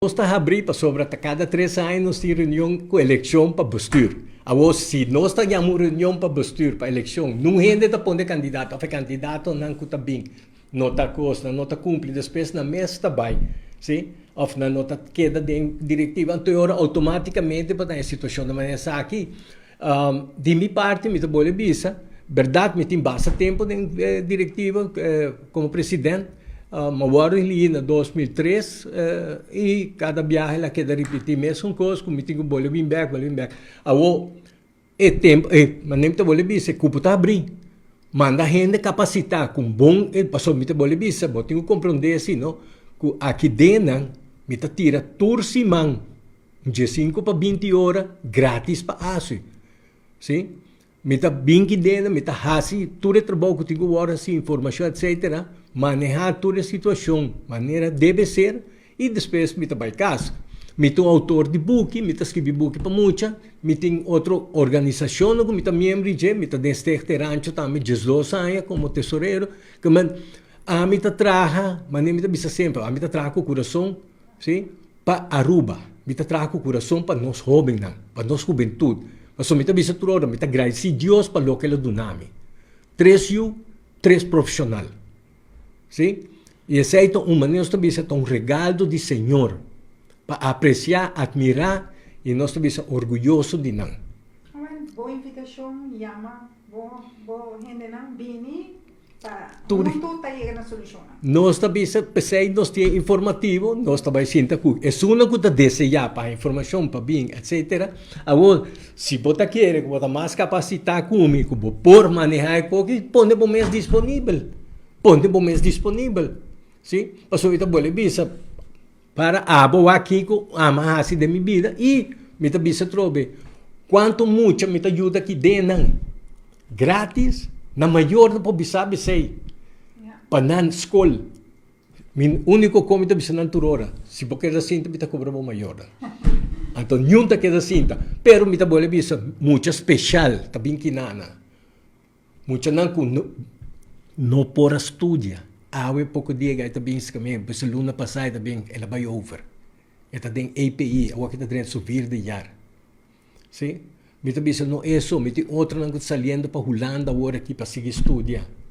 Nós está abrindo para sobre cada 3 anos tem reunião com eleição para bestuur. Agora, se nós está uma reunião para bestuur, para eleição, não rende para poder candidato, a candidato não está bem, não está costa, não está cumpre, depois na mesa está bem, sim? Ou não está queda de diretiva, então automaticamente para a situação da maneira aqui, de minha parte, me vou visa, verdade, me tem bastante tempo de diretiva como presidente. Mawaro ali na 2003 e cada viagem ela quer repetir mesmo coisa, como tinha bolho bem back. Awo é tempo, mas nem te bolho bem, se cupo tá abrir. Manda gente capacitar com bom, passou me te bolho bem, se botinho compreender assim, não? Que aqui dentro me te tira tursimang de 5 para 20 horas grátis para aço. Sim? Me tá bem que dentro, me tá hasi, tudo trabalho que tenho horas assim, informação, etc. Manejar toda a situação, maneira deve ser, e depois me vai casa. Me tem autor de book, me escrevi book para muita, me tem outra organização, que me membro de, me deste rancho também, 12 anos como tesoureiro, que me traga, mas nem me bisa sempre, me traga com o coração, sim, para Aruba, me traga com o coração para nós jovens, para nós juventude. Mas me bisa tudo, me agradecer Deus para o que ele donami. 3 profissional. Sim? E esse é um regalo do Senhor para apreciar, admirar e nós estamos orgulhosos de nós. Boa invitação, Yama, boa gente não bini para tudo tá chegando na solução. Nós estamos pensando, nós temos informativo, nós estamos sentindo que é uma coisa desejar para informação, para bem, etc. Agora, se você quer, você mais capacitar comigo, por manejar coisa, põe o mês disponível. Ponte o mês disponível, sim? Passou a boa visa para abo aqui com a amarrasse de minha vida e me visa trobe quanto muito me ajuda aqui dentro, grátis, na maior da poblação sei, para na escola, meu único como me visa na turora, se porque é assim me cobra maior, então não tá que assim, pero me boa visa muito especial, tá bem que nana, muito não não por estudar. Há pouco dia que está bem também, mas a luna passada também ela vai over. Está tem API, agora que está tendo subir de ar. Sim? Me está pensando não é só, me tem outra não saliendo para Holanda agora aqui para seguir estudar.